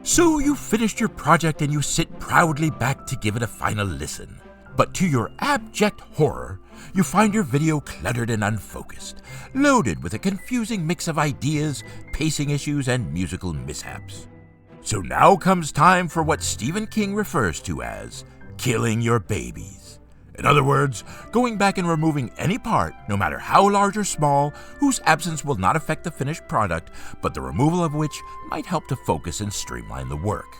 So you finished your project and you sit proudly back to give it a final listen. But to your abject horror, you find your video cluttered and unfocused, loaded with a confusing mix of ideas, pacing issues, and musical mishaps. So now comes time for what Stephen King refers to as killing your babies. In other words, going back and removing any part, no matter how large or small, whose absence will not affect the finished product, but the removal of which might help to focus and streamline the work.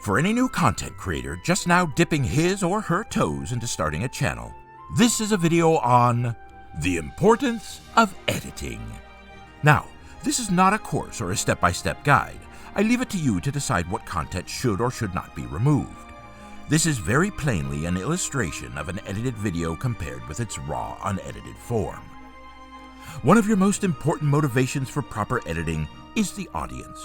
For any new content creator just now dipping his or her toes into starting a channel, this is a video on the importance of editing. Now, this is not a course or a step-by-step guide. I leave it to you to decide what content should or should not be removed. This is very plainly an illustration of an edited video compared with its raw, unedited form. One of your most important motivations for proper editing is the audience.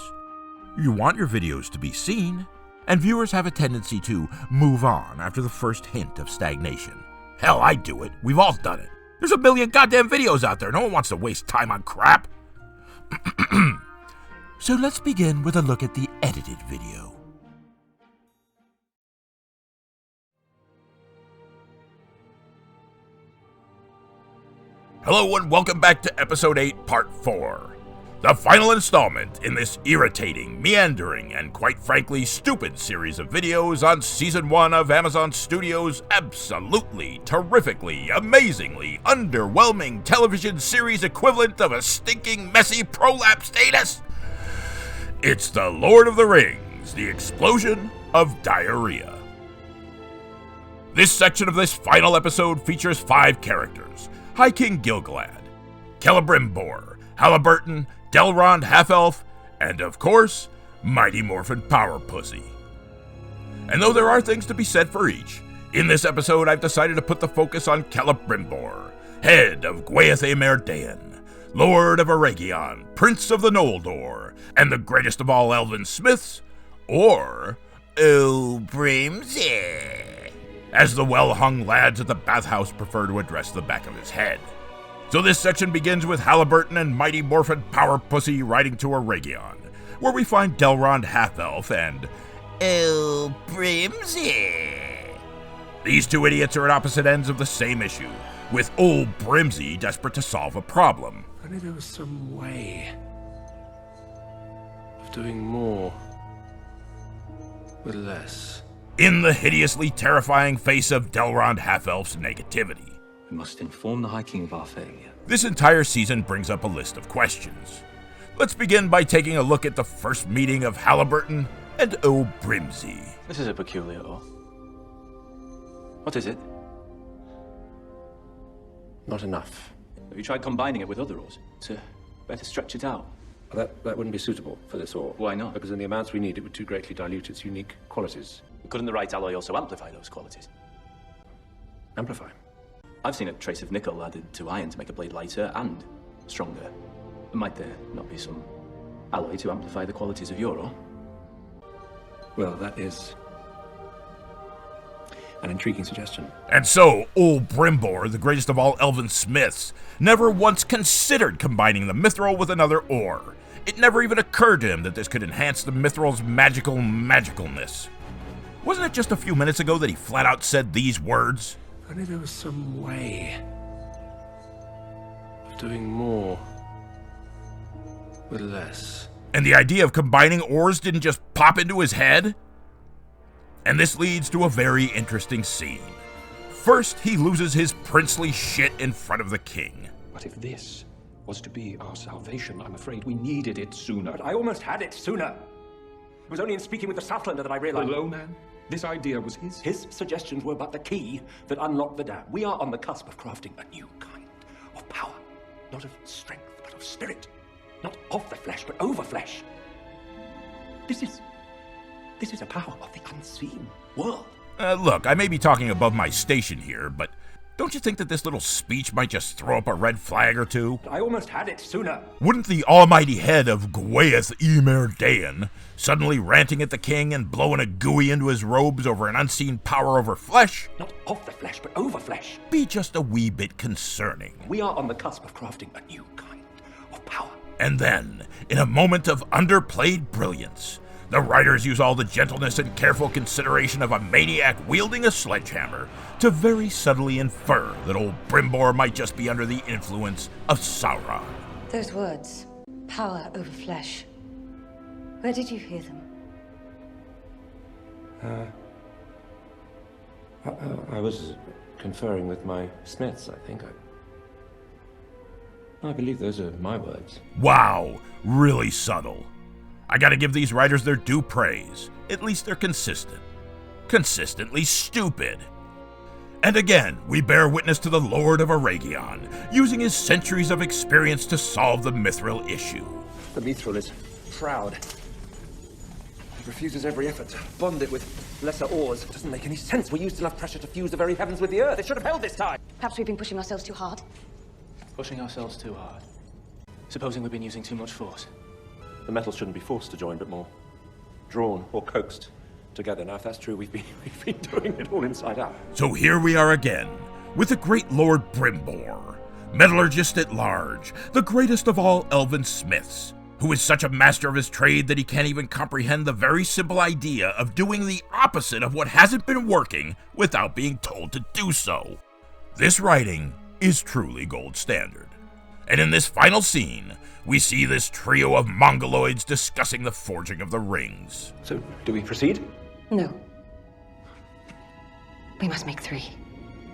You want your videos to be seen, and viewers have a tendency to move on after the first hint of stagnation. Hell, I do it. We've all done it. There's a million goddamn videos out there. No one wants to waste time on crap. So let's begin with a look at the edited video. Hello and welcome back to Episode 8, Part 4. The final installment in this irritating, meandering, and quite frankly stupid series of videos on Season 1 of Amazon Studios' absolutely, terrifically, amazingly, underwhelming television series equivalent of a stinking, messy prolapse status. It's The Lord of the Rings, The Explosion of Diarrhea. This section of this final episode features 5 characters: High King Gilgalad, Celebrimbor, Halliburton, Delrond Half-Elf, and of course, Mighty Morphin Power Pussy. And though there are things to be said for each, in this episode I've decided to put the focus on Celebrimbor, head of Gwaith Emer Dain, Lord of Eregion, Prince of the Noldor, and the greatest of all elven smiths, or Brimsy, as the well-hung lads at the bathhouse prefer to address the back of his head. So this section begins with Halliburton and Mighty Morphin Power Pussy riding to Eregion, where we find Delrond Half-Elf and Brimsy. These two idiots are at opposite ends of the same issue, with old Brimsy desperate to solve a problem. If only there was some way of doing more with less. In the hideously terrifying face of Delrond Half-Elf's negativity. We must inform the High King of our failure. This entire season brings up a list of questions. Let's begin by taking a look at the first meeting of Halliburton and Brimsy. This is a peculiar ore. What is it? Not enough. Have you tried combining it with other ores to better stretch it out? That wouldn't be suitable for this ore. Why not? Because in the amounts we need, it would too greatly dilute its unique qualities. Couldn't the right alloy also amplify those qualities? Amplify. I've seen a trace of nickel added to iron to make a blade lighter and stronger. Might there not be some alloy to amplify the qualities of your ore? Well, that is an intriguing suggestion. And so, old Brimbor, the greatest of all elven smiths, never once considered combining the mithril with another ore. It never even occurred to him that this could enhance the mithril's magicalness. Wasn't it just a few minutes ago that he flat out said these words? If only there was some way of doing more with less. And the idea of combining ores didn't just pop into his head? And this leads to a very interesting scene. First, he loses his princely shit in front of the king. But if this was to be our salvation, I'm afraid we needed it sooner. But I almost had it sooner. It was only in speaking with the Southlander that I The realized... low man? This idea was his? His suggestions were but the key that unlocked the dam. We are on the cusp of crafting a new kind of power. Not of strength, but of spirit. Not of the flesh, but over flesh. This is a power of the unseen world. Look, I may be talking above my station here, but don't you think that this little speech might just throw up a red flag or two? I almost had it sooner. Wouldn't the almighty head of Gwaith Emer Dain, suddenly ranting at the king and blowing a gooey into his robes over an unseen power over flesh, Not of the flesh, but over flesh. be just a wee bit concerning? We are on the cusp of crafting a new kind of power. And then, in a moment of underplayed brilliance, The writers use all the gentleness and careful consideration of a maniac wielding a sledgehammer to very subtly infer that old Brimbor might just be under the influence of Sauron. Those words, power over flesh. Where did you hear them? I was conferring with my smiths, I think. I believe those are my words. Wow, really subtle. I gotta give these writers their due praise. At least they're consistent. Consistently stupid. And again, we bear witness to the Lord of Aragion, using his centuries of experience to solve the mithril issue. The mithril is proud. It refuses every effort to bond it with lesser ores. It doesn't make any sense. We used enough pressure to fuse the very heavens with the earth. It should have held this time. Perhaps we've been pushing ourselves too hard. Pushing ourselves too hard. Supposing we've been using too much force. The metals shouldn't be forced to join, but more drawn or coaxed together. Now, if that's true, we've been doing it all inside out. So here we are again, with the great Lord Brimbor, metallurgist at large, the greatest of all elven smiths, who is such a master of his trade that he can't even comprehend the very simple idea of doing the opposite of what hasn't been working without being told to do so. This writing is truly gold standard. And in this final scene, we see this trio of mongoloids discussing the forging of the rings. So, do we proceed? No. We must make 3.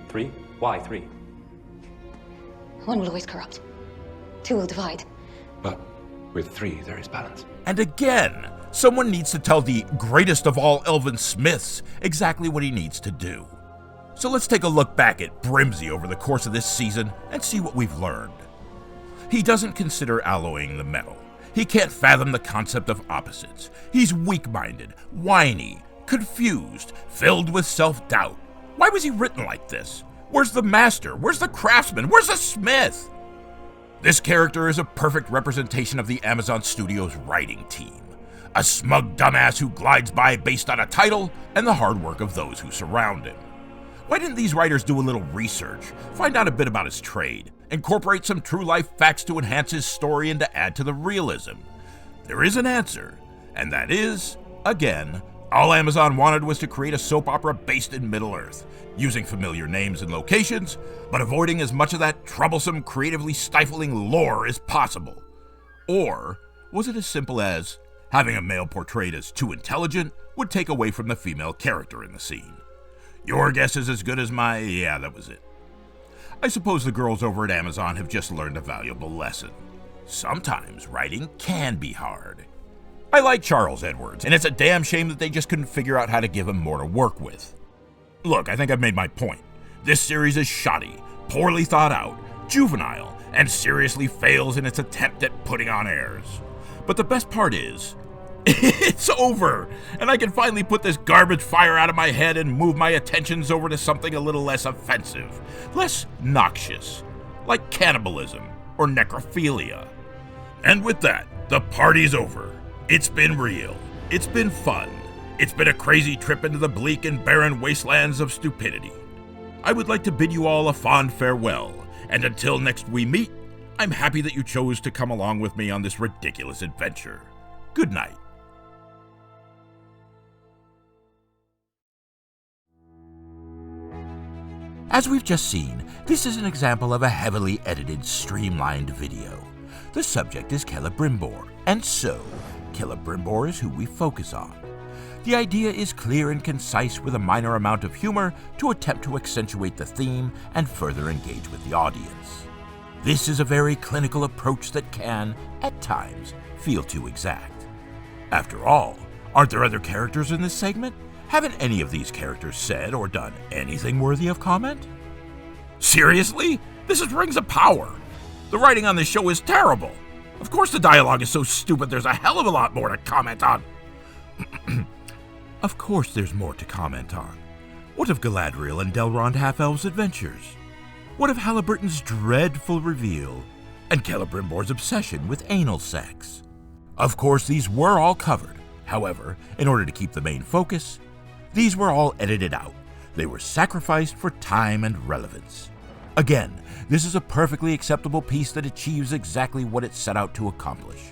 3? Why 3? One will always corrupt. 2 will divide. But with 3, there is balance. And again, someone needs to tell the greatest of all elven smiths exactly what he needs to do. So let's take a look back at Brimsey over the course of this season and see what we've learned. He doesn't consider alloying the metal. He can't fathom the concept of opposites. He's weak-minded, whiny, confused, filled with self-doubt. Why was he written like this? Where's the master? Where's the craftsman? Where's the smith? This character is a perfect representation of the Amazon Studios writing team. A smug dumbass who glides by based on a title and the hard work of those who surround him. Why didn't these writers do a little research, find out a bit about his trade, incorporate some true-life facts to enhance his story and to add to the realism? There is an answer, and that is, again, all Amazon wanted was to create a soap opera based in Middle-earth, using familiar names and locations, but avoiding as much of that troublesome, creatively stifling lore as possible. Or was it as simple as having a male portrayed as too intelligent would take away from the female character in the scene? Your guess is as good as my, yeah, that was it. I suppose the girls over at Amazon have just learned a valuable lesson. Sometimes writing can be hard. I like Charles Edwards, and it's a damn shame that they just couldn't figure out how to give him more to work with. Look, I think I've made my point. This series is shoddy, poorly thought out, juvenile, and seriously fails in its attempt at putting on airs. But the best part is, it's over, and I can finally put this garbage fire out of my head and move my attentions over to something a little less offensive, less noxious, like cannibalism or necrophilia. And with that, the party's over. It's been real. It's been fun. It's been a crazy trip into the bleak and barren wastelands of stupidity. I would like to bid you all a fond farewell, and until next we meet, I'm happy that you chose to come along with me on this ridiculous adventure. Good night. As we've just seen, this is an example of a heavily edited, streamlined video. The subject is Celebrimbor, and so, Celebrimbor is who we focus on. The idea is clear and concise with a minor amount of humor to attempt to accentuate the theme and further engage with the audience. This is a very clinical approach that can, at times, feel too exact. After all, aren't there other characters in this segment? Haven't any of these characters said or done anything worthy of comment? Seriously? This is Rings of Power. The writing on this show is terrible. Of course the dialogue is so stupid there's a hell of a lot more to comment on. Of course there's more to comment on. What of Galadriel and Delrond Half-Elf's adventures? What of Halliburton's dreadful reveal and Celebrimbor's obsession with anal sex? Of course these were all covered. However, in order to keep the main focus, these were all edited out. They were sacrificed for time and relevance. Again, this is a perfectly acceptable piece that achieves exactly what it set out to accomplish.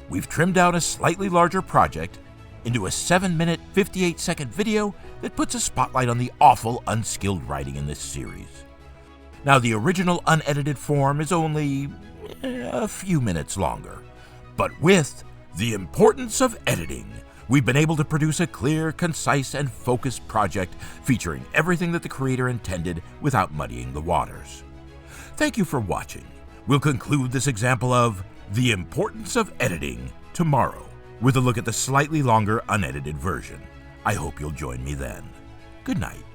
We've trimmed out a slightly larger project, into a 7-minute, 58-second video that puts a spotlight on the awful, unskilled writing in this series. Now, the original unedited form is only a few minutes longer, but with the importance of editing, we've been able to produce a clear, concise, and focused project featuring everything that the creator intended without muddying the waters. Thank you for watching. We'll conclude this example of the importance of editing tomorrow with a look at the slightly longer unedited version. I hope you'll join me then. Good night.